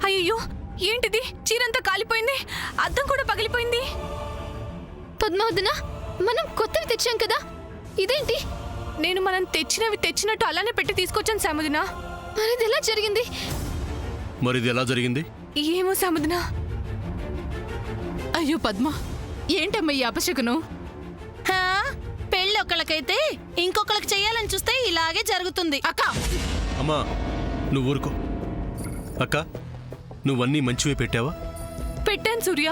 అయ్యో, ఏంటిది? చీరంతా కాలిపోయింది, అద్దం కూడా పగిలిపోయింది. పద్మావదన, మనం కొత్తవి తెచ్చాం కదా, ఇదేంటి? నేను మనం తెచ్చినవి తెచ్చినట్టు అలానే పెట్టి తీసుకొచ్చాను సాముదిన. మరిది ఎలా జరిగింది? మరిది ఎలా జరిగింది? ఏమో సాముదిన. అయ్యో పద్మ, ఏంటమ్మా ఈ అపశకునం? పెళ్ళొక్కళ్ళకైతే ఇంకొకళ్ళకి చెయ్యాలని చూస్తే ఇలాగే జరుగుతుంది. అక్క, అమ్మా నువ్వు ఊరుకో. అక్క, నువ్వన్నీ మంచివే పెట్టావా? పెట్టాను సూర్య,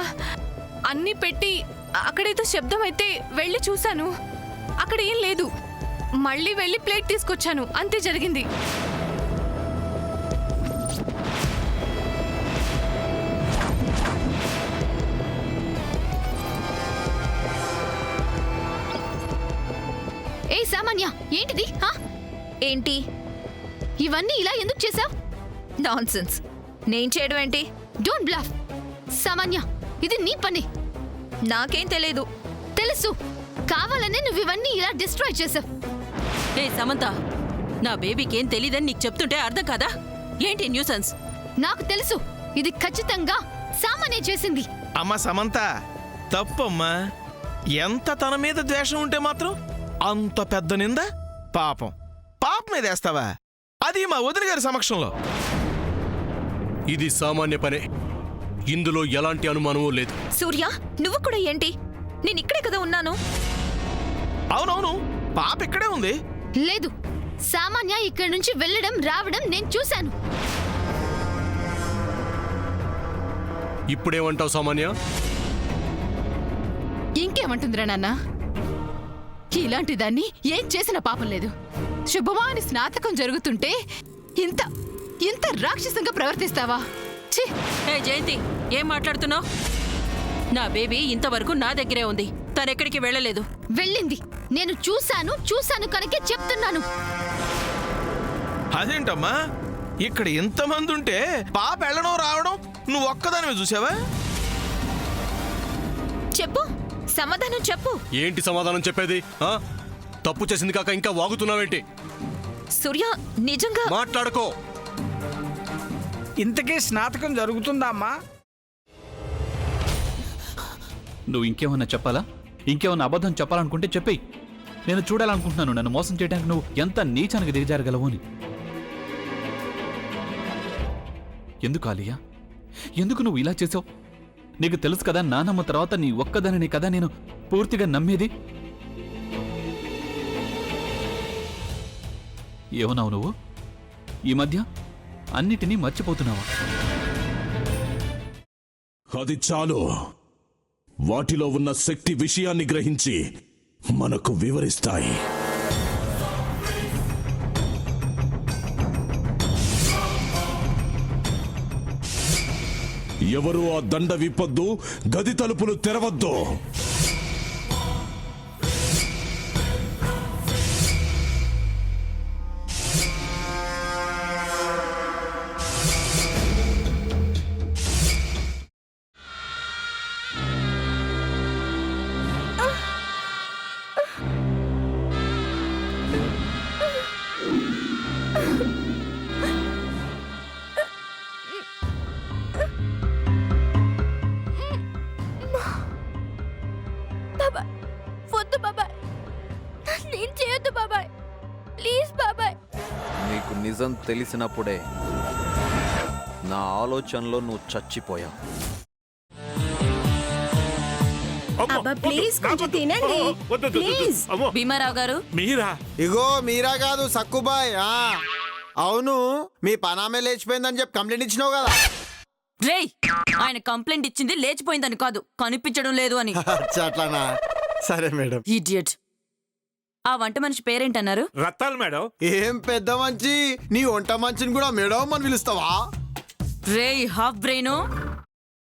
అన్నీ పెట్టి అక్కడేదో శబ్దం అయితే వెళ్ళి చూశాను. అక్కడ ఏం లేదు. మళ్ళీ వెళ్ళి ప్లేట్ తీసుకొచ్చాను, అంతే జరిగింది. ఏ సామాన్య, ఏంటిది? ఏంటి ఇవన్నీ ఇలా ఎందుకు చేసావ్? నాన్సెన్స్. నేను చేయడం ఏంటి? Don't bluff. సామాన్య, ఇది నీ పని. నాకేం తెలీదు. తెలుసు, కావాలనే నువ్వు ఇవన్నీ ఇలా డిస్ట్రాయ్ చేసావు. ఏ సమంత, నా బేబీకేం తెలీదని నీకు చెప్తుంటే అర్థం కాదా? ఏంటి న్యూసెన్స్? నాకు తెలుసు, ఇది ఖచ్చితంగా సామాన్య చేసింది. అమ్మా సమంత, తప్పమ్మా. ఎంత తన మీద ద్వేషం ఉంటే మాత్రం అంత పెద్ద నింద? పాపం మీద వేస్తావా? అది మా వదిన గారి సమక్షంలో. ఇది సామాన్య పనే, ఇందులో ఎలాంటి అనుమానమూ లేదు. సూర్య, నువ్వు కూడా ఏంటి? నేను ఇక్కడే కదా ఉన్నాను. అవునవును, పాప ఇక్కడే ఉంది. లేదు, సామాన్య ఇక్కడి నుంచి వెళ్ళడం రావడం నేను చూశాను. ఇప్పుడేమంటావు సామాన్య? ఇంకేమంటుందిరా నాన్న? ఇలాంటి దాన్ని ఏం చేసిన పాపం లేదు. శుభమాని స్నాతకం జరుగుతుంటే ఇంత ఇంత రాక్షసంగా ప్రవర్తిస్తావా? ఛీ! ఏ జయంతి, ఏం మాట్లాడుతున్నావు? నా బేబీ ఇంతవరకు నా దగ్గరే ఉంది, తనెక్కడికి వెళ్ళలేదు. వెళ్ళింది, నేను చూశాను కనుకే చెప్తున్నాను. అదేంటమ్మా, ఇక్కడ ఇంతమంది ఉంటే పాప వెళ్ళడం రావడం నువ్వు ఒక్కదానివే చూసావా? చెప్పు, సమాధానం చెప్పు. ఏంటి సమాధానం చెప్పేది? తప్పు చేసింది కాక ఇంకా వాగుతున్నావేంటి? సూర్య, నిజంగా మాట్లాడుకో. ఇంతకీ స్నాతకం జరుగుతుందా అమ్మా? నువ్వు ఇంకేమన్నా చెప్పాలా? ఇంకేమన్నా అబద్ధం చెప్పాలనుకుంటే చెప్పేయి. నేను చూడాలనుకుంటున్నాను నన్ను మోసం చేయడానికి నువ్వు ఎంత నీచానికి దిగజారగలవు అని. ఎందుకు ఆలియా, ఎందుకు నువ్వు ఇలా చేసావు? నీకు తెలుసు కదా, నానమ్మ తర్వాత నీ ఒక్కదానిని కదా నేను పూర్తిగా నమ్మేది. ఏమన్నావు నువ్వు? ఈ మధ్య అన్నిటినీ మర్చిపోతున్నావా? అది చాలు. వాటిలో ఉన్న శక్తి విషయాన్ని గ్రహించి మనకు వివరిస్తాయి. ఎవరు ఆ దండ విప్పొద్దు, గది తలుపులు తెరవద్దు. నీకు నిజం తెలిసినప్పుడే నా ఆలోచనలో నువ్వు చచ్చిపోయావు. భీమారావు గారు, మీరా? ఇగో మీరా కాదు, సక్కుబాయ్. అవును, మీ పనామే లేచిపోయిందని చెప్పి కంప్లైంట్ ఇచ్చినావు కదా. రేయ్, ఆయన కంప్లైంట్ ఇచ్చింది లేచిపోయిందని కాదు, కనిపించడం లేదు అని. అట్లానా? సరే మేడం. ఇడియట్. ఆ వంట మనిషి పేరేంటన్నారు? రత్తాలు మేడం. ఏం పెద్ద మంచి, నీ వంట మంచిని కూడా మేడం అని పిలుస్తావా? రేయ్ హాఫ్ బ్రెయిన్,